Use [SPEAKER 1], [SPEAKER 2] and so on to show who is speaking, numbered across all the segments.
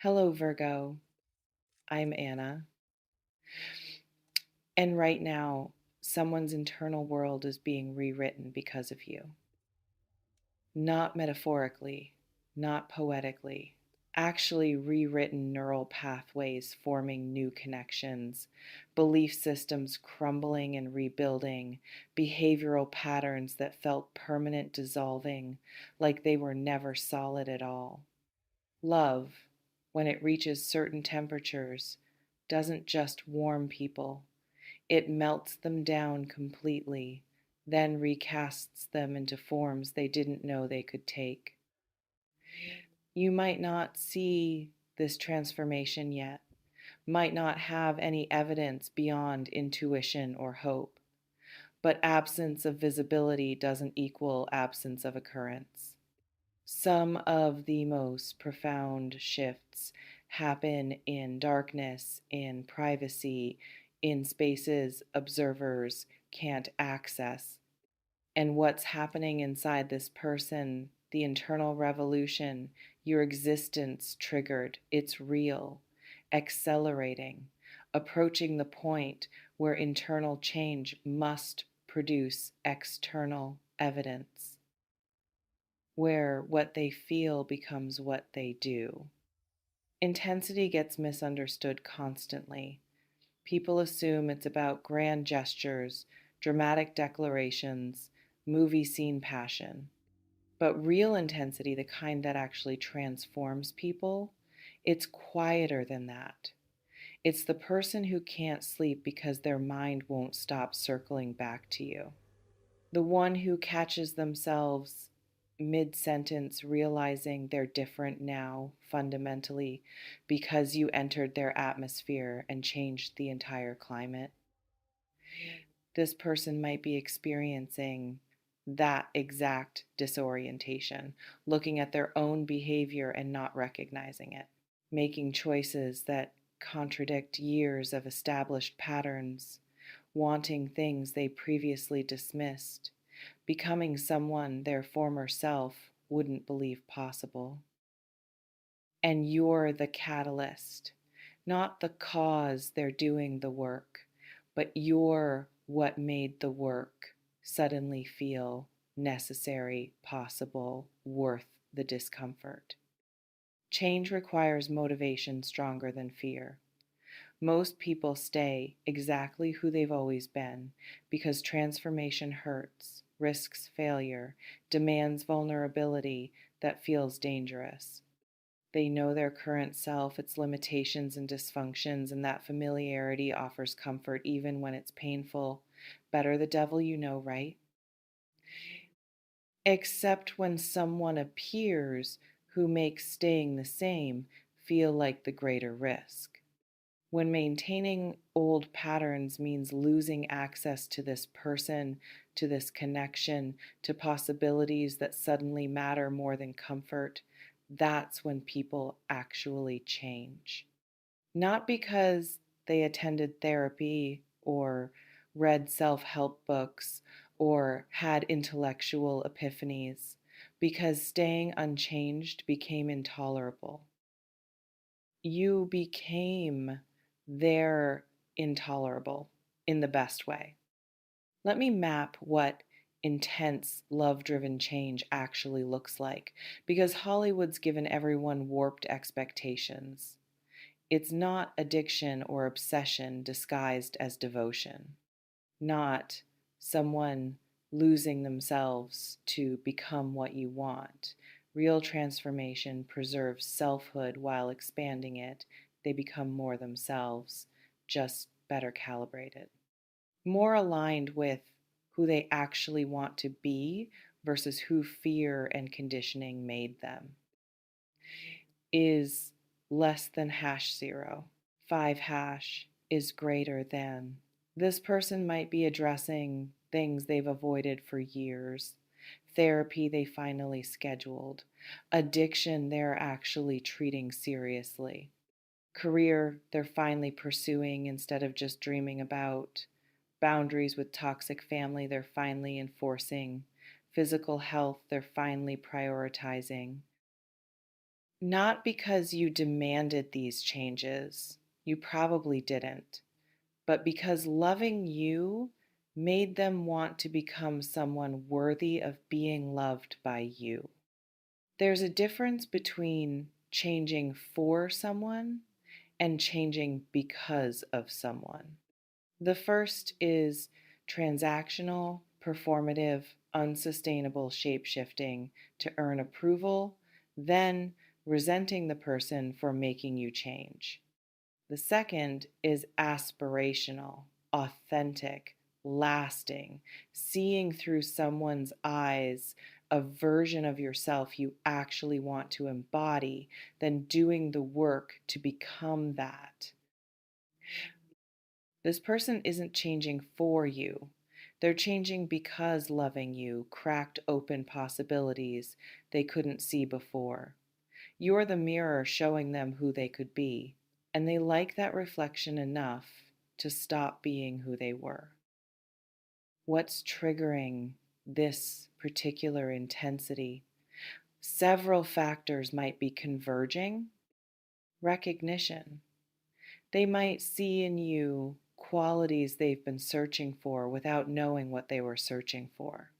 [SPEAKER 1] Hello, Virgo. I'm Anna. And right now, someone's internal world is being rewritten because of you. Not metaphorically, not poetically, actually rewritten neural pathways forming new connections, belief systems crumbling and rebuilding, behavioral patterns that felt permanent dissolving, like they were never solid at all. Love, when it reaches certain temperatures, doesn't just warm people, it melts them down completely, then recasts them into forms they didn't know they could take. You might not see this transformation yet, might not have any evidence beyond intuition or hope, but absence of visibility doesn't equal absence of occurrence. Some of the most profound shifts happen in darkness, in privacy, in spaces observers can't access. And what's happening inside this person, the internal revolution, your existence triggered, it's real, accelerating, approaching the point where internal change must produce external evidence, where what they feel becomes what they do. Intensity gets misunderstood constantly. People assume it's about grand gestures, dramatic declarations, movie scene passion. But real intensity, the kind that actually transforms people, it's quieter than that. It's the person who can't sleep because their mind won't stop circling back to you. The one who catches themselves mid sentence realizing they're different now fundamentally because you entered their atmosphere and changed the entire climate. This person might be experiencing that exact disorientation, looking at their own behavior and not recognizing it, making choices that contradict years of established patterns, wanting things they previously dismissed, becoming someone their former self wouldn't believe possible. And you're the catalyst, not the cause they're doing the work, but you're what made the work suddenly feel necessary, possible, worth the discomfort. Change requires motivation stronger than fear. Most people stay exactly who they've always been because transformation hurts, risks failure, demands vulnerability that feels dangerous. They know their current self, its limitations and dysfunctions, and that familiarity offers comfort even when it's painful. Better the devil you know, right? Except when someone appears who makes staying the same feel like the greater risk. When maintaining old patterns means losing access to this person, to this connection, to possibilities that suddenly matter more than comfort, that's when people actually change. Not because they attended therapy or read self help books or had intellectual epiphanies, because staying unchanged became intolerable. You became their intolerable in the best way. Let me map what intense love driven change actually looks like, because Hollywood's given everyone warped expectations. It's not addiction or obsession disguised as devotion, not someone losing themselves to become what you want. Real transformation preserves selfhood while expanding it. They become more themselves, just better calibrated, more aligned with who they actually want to be versus who fear and conditioning made them. Is less than hash zero. 5 hash is greater than. This person might be addressing things they've avoided for years, therapy they finally scheduled, addiction they're actually treating seriously, career they're finally pursuing instead of just dreaming about, boundaries with toxic family they're finally enforcing, physical health they're finally prioritizing. Not because you demanded these changes, you probably didn't, but because loving you made them want to become someone worthy of being loved by you. There's a difference between changing for someone and changing because of someone. The first is transactional, performative, unsustainable shape shifting to earn approval, then resenting the person for making you change. The second is aspirational, authentic, lasting, seeing through someone's eyes a version of yourself you actually want to embody, then doing the work to become that. This person isn't changing for you. They're changing because loving you cracked open possibilities they couldn't see before. You're the mirror showing them who they could be, and they like that reflection enough to stop being who they were. What's triggering this particular intensity? Several factors might be converging. Recognition. They might see in you qualities they've been searching for without knowing what they were searching for.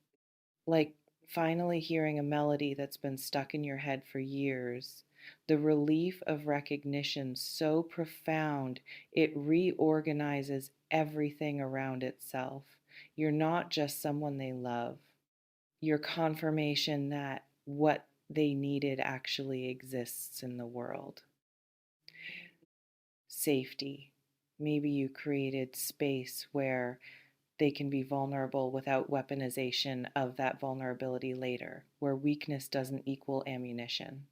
[SPEAKER 1] Like finally hearing a melody that's been stuck in your head for years. The relief of recognition so profound, it reorganizes everything around itself. You're not just someone they love. You're confirmation that what they needed actually exists in the world. Safety. Maybe you created space where they can be vulnerable without weaponization of that vulnerability later, where weakness doesn't equal ammunition,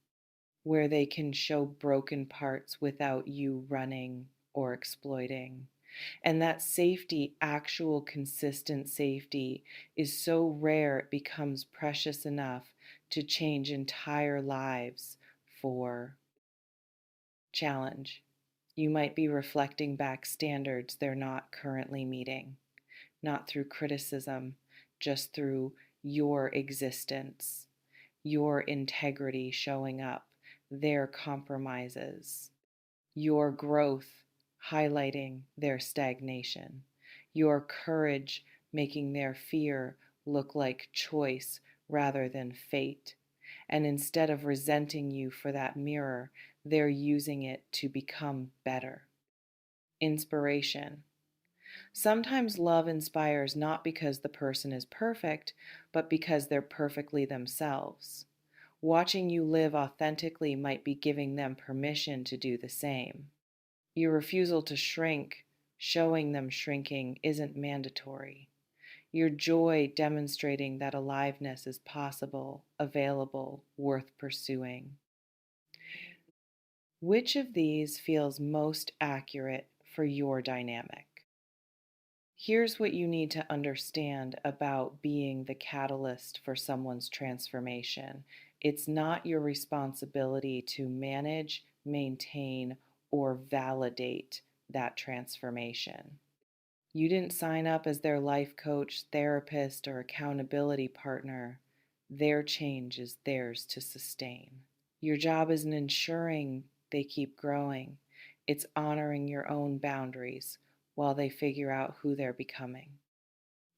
[SPEAKER 1] where they can show broken parts without you running or exploiting. And that safety, actual consistent safety, is so rare it becomes precious enough to change entire lives for challenge. You might be reflecting back standards they're not currently meeting, not through criticism, just through your existence, your integrity showing up, their compromises, your growth highlighting their stagnation, your courage making their fear look like choice rather than fate. And instead of resenting you for that mirror, they're using it to become better. Inspiration. Sometimes love inspires not because the person is perfect, but because they're perfectly themselves. Watching you live authentically might be giving them permission to do the same. Your refusal to shrink, showing them shrinking, isn't mandatory. Your joy demonstrating that aliveness is possible, available, worth pursuing. Which of these feels most accurate for your dynamic? Here's what you need to understand about being the catalyst for someone's transformation. It's not your responsibility to manage, maintain, or validate that transformation. You didn't sign up as their life coach, therapist, or accountability partner. Their change is theirs to sustain. Your job isn't ensuring they keep growing, it's honoring your own boundaries while they figure out who they're becoming.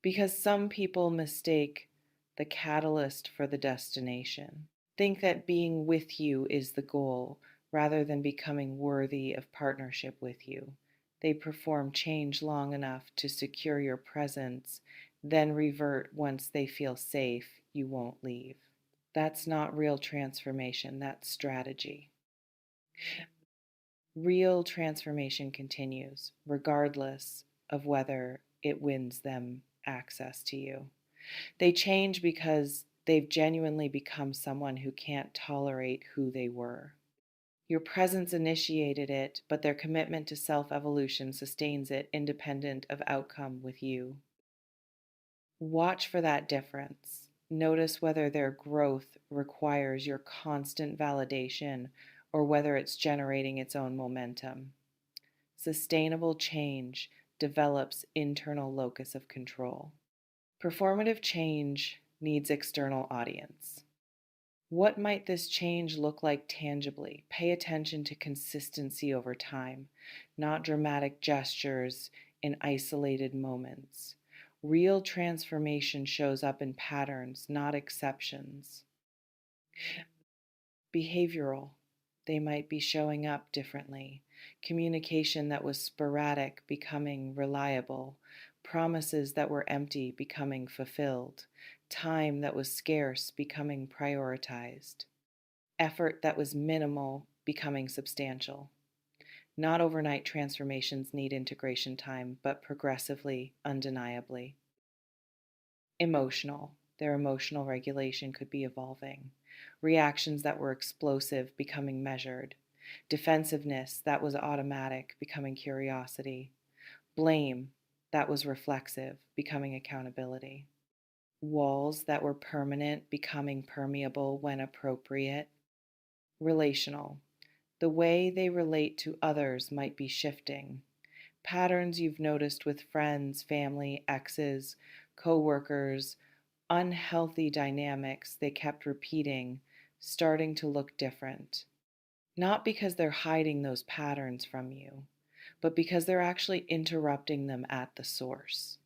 [SPEAKER 1] Because some people mistake the catalyst for the destination, think that being with you is the goal rather than becoming worthy of partnership with you. They perform change long enough to secure your presence, then revert once they feel safe you won't leave. That's not real transformation, that's strategy. Real transformation continues, regardless of whether it wins them access to you. They change because they've genuinely become someone who can't tolerate who they were. Your presence initiated it, but their commitment to self evolution sustains it independent of outcome with you. Watch for that difference. Notice whether their growth requires your constant validation or whether it's generating its own momentum. Sustainable change develops internal locus of control. Performative change needs external audience. What might this change look like tangibly? Pay attention to consistency over time, not dramatic gestures in isolated moments. Real transformation shows up in patterns, not exceptions. Behavioral, they might be showing up differently. Communication that was sporadic becoming reliable. Promises that were empty becoming fulfilled. Time that was scarce becoming prioritized. Effort that was minimal becoming substantial. Not overnight transformations need integration time, but progressively, undeniably. Emotional, their emotional regulation could be evolving. Reactions that were explosive becoming measured. Defensiveness that was automatic becoming curiosity. Blame that was reflexive becoming accountability. Walls that were permanent becoming permeable when appropriate. Relational, the way they relate to others might be shifting. Patterns you've noticed with friends, family, exes, coworkers, unhealthy dynamics they kept repeating, starting to look different. Not because they're hiding those patterns from you, but because they're actually interrupting them at the source.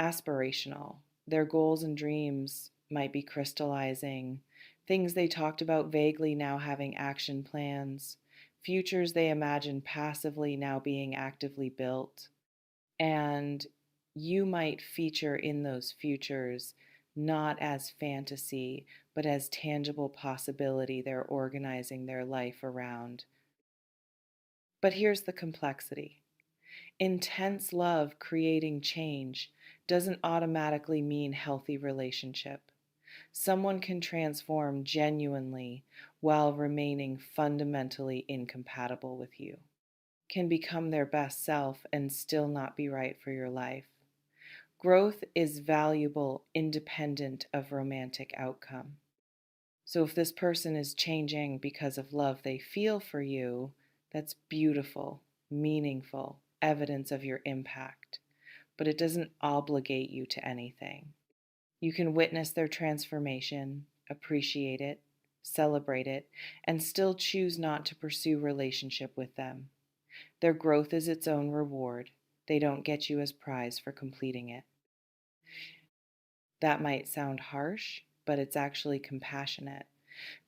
[SPEAKER 1] Aspirational, their goals and dreams might be crystallizing, things they talked about vaguely now having action plans, futures they imagined passively now being actively built. And you might feature in those futures not as fantasy, but as tangible possibility they're organizing their life around. But here's the complexity. Intense love creating change doesn't automatically mean healthy relationship. Someone can transform genuinely while remaining fundamentally incompatible with you, can become their best self and still not be right for your life. Growth is valuable independent of romantic outcome. So if this person is changing because of love they feel for you, that's beautiful, meaningful, evidence of your impact, but it doesn't obligate you to anything. You can witness their transformation, appreciate it, celebrate it, and still choose not to pursue relationship with them. Their growth is its own reward. They don't get you as prize for completing it. That might sound harsh, but it's actually compassionate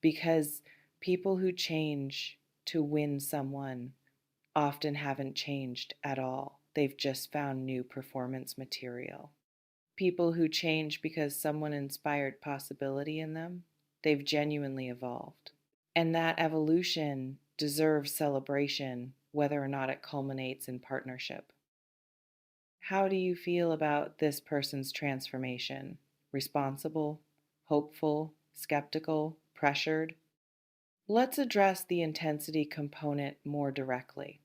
[SPEAKER 1] because people who change to win someone often haven't changed at all. They've just found new performance material. People who change because someone inspired possibility in them, they've genuinely evolved. And that evolution deserves celebration, whether or not it culminates in partnership. How do you feel about this person's transformation? Responsible, hopeful, skeptical, pressured? Let's address the intensity component more directly.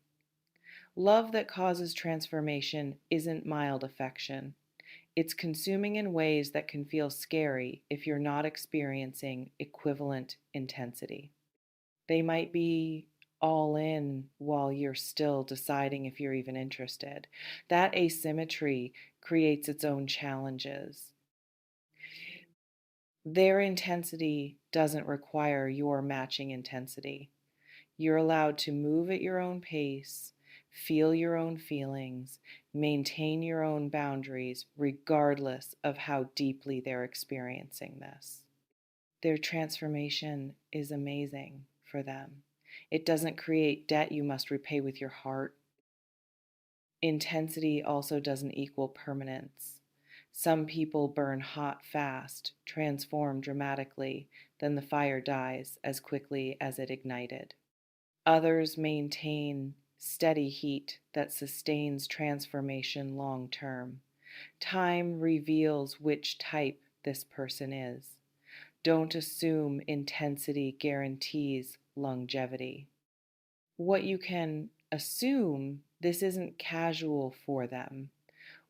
[SPEAKER 1] Love that causes transformation isn't mild affection. It's consuming in ways that can feel scary if you're not experiencing equivalent intensity. They might be all in while you're still deciding if you're even interested. That asymmetry creates its own challenges. Their intensity doesn't require your matching intensity. You're allowed to move at your own pace, feel your own feelings, maintain your own boundaries, regardless of how deeply they're experiencing this. Their transformation is amazing for them. It doesn't create debt you must repay with your heart. Intensity also doesn't equal permanence. Some people burn hot fast, transform dramatically, then the fire dies as quickly as it ignited. Others maintain steady heat that sustains transformation long term. Time reveals which type this person is. Don't assume intensity guarantees longevity. What you can assume, this isn't casual for them.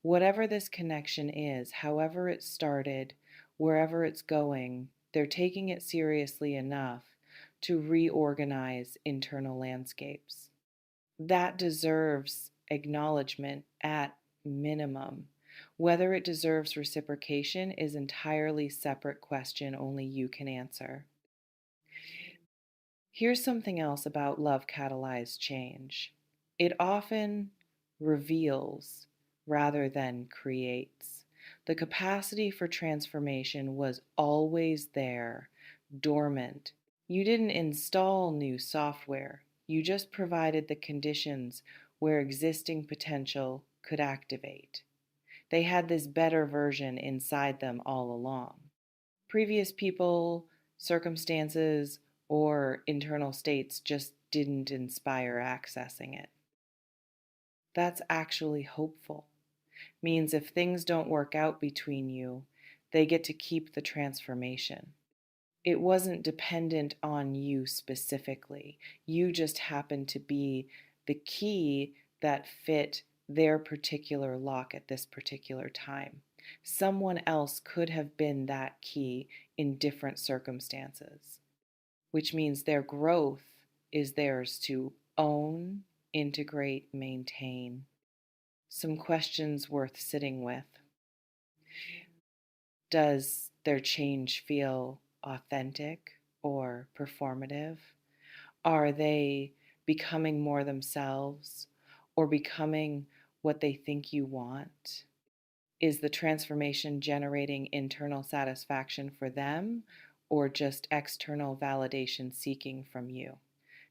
[SPEAKER 1] Whatever this connection is, however it started, wherever it's going, they're taking it seriously enough to reorganize internal landscapes. That deserves acknowledgement at minimum. Whether it deserves reciprocation is entirely separate question only you can answer. Here's something else about love catalyzed change. It often reveals rather than creates. The capacity for transformation was always there, dormant. You didn't install new software, you just provided the conditions where existing potential could activate. They had this better version inside them all along. Previous people, circumstances, or internal states just didn't inspire accessing it. That's actually hopeful. Means if things don't work out between you, they get to keep the transformation. It wasn't dependent on you specifically. You just happened to be the key that fit their particular lock at this particular time. Someone else could have been that key in different circumstances, which means their growth is theirs to own, integrate, maintain. Some questions worth sitting with. Does their change feel authentic or performative? Are they becoming more themselves or becoming what they think you want? Is the transformation generating internal satisfaction for them or just external validation seeking from you?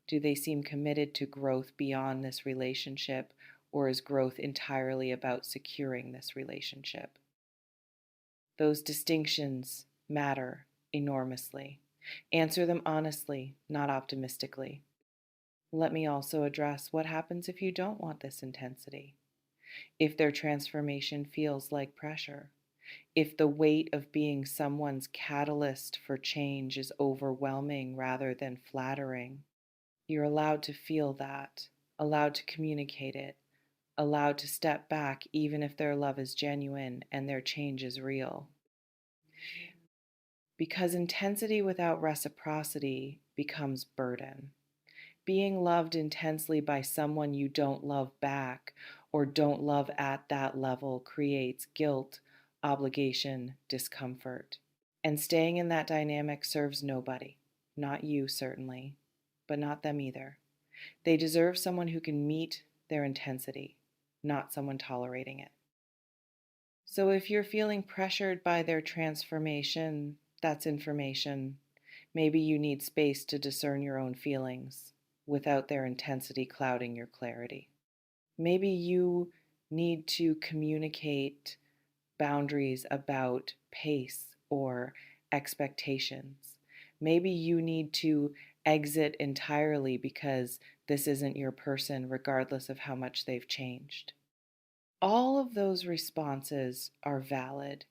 [SPEAKER 1] Do they seem committed to growth beyond this relationship, or is growth entirely about securing this relationship? Those distinctions matter enormously. Answer them honestly, not optimistically. Let me also address what happens if you don't want this intensity. If their transformation feels like pressure, if the weight of being someone's catalyst for change is overwhelming rather than flattering, you're allowed to feel that, allowed to communicate it, allowed to step back even if their love is genuine and their change is real. Because intensity without reciprocity becomes burden. Being loved intensely by someone you don't love back or don't love at that level creates guilt, obligation, discomfort. And staying in that dynamic serves nobody. Not you, certainly, but not them either. They deserve someone who can meet their intensity, not someone tolerating it. So if you're feeling pressured by their transformation, that's information. Maybe you need space to discern your own feelings without their intensity clouding your clarity. Maybe you need to communicate boundaries about pace or expectations. Maybe you need to exit entirely because this isn't your person, regardless of how much they've changed. All of those responses are valid.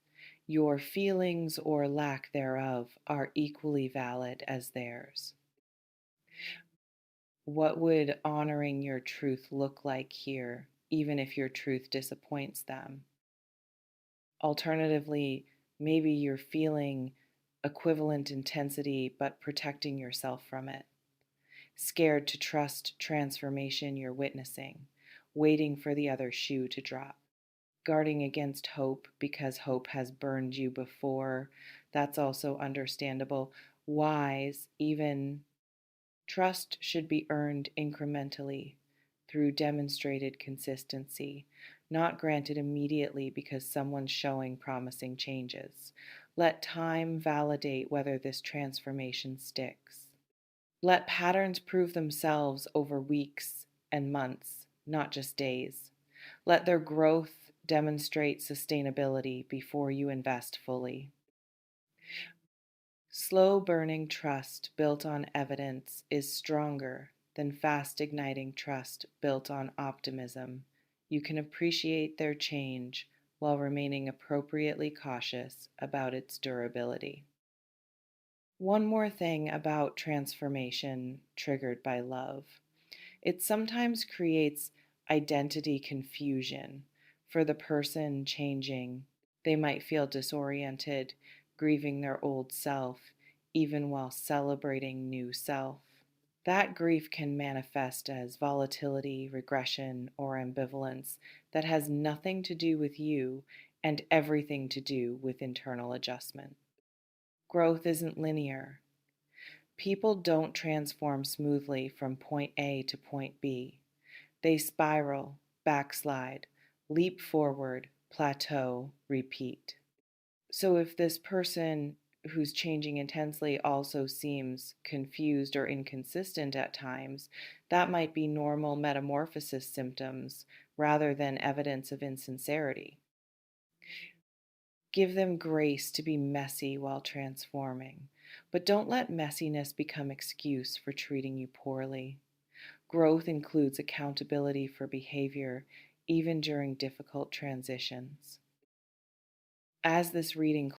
[SPEAKER 1] Your feelings or lack thereof are equally valid as theirs. What would honoring your truth look like here, even if your truth disappoints them? Alternatively, maybe you're feeling equivalent intensity but protecting yourself from it, scared to trust transformation you're witnessing, waiting for the other shoe to drop. Guarding against hope because hope has burned you before. That's also understandable. Wise, even trust should be earned incrementally through demonstrated consistency, not granted immediately because someone's showing promising changes. Let time validate whether this transformation sticks. Let patterns prove themselves over weeks and months, not just days. Let their growth demonstrate sustainability before you invest fully. Slow burning trust built on evidence is stronger than fast igniting trust built on optimism. You can appreciate their change while remaining appropriately cautious about its durability. One more thing about transformation triggered by love. It sometimes creates identity confusion for the person changing. They might feel disoriented, grieving their old self, even while celebrating new self. That grief can manifest as volatility, regression, or ambivalence that has nothing to do with you and everything to do with internal adjustment. Growth isn't linear. People don't transform smoothly from point A to point B. They spiral, backslide, leap forward, plateau, repeat. So if this person who's changing intensely also seems confused or inconsistent at times, that might be normal metamorphosis symptoms rather than evidence of insincerity. Give them grace to be messy while transforming, but don't let messiness become excuse for treating you poorly. Growth includes accountability for behavior, even during difficult transitions. As this reading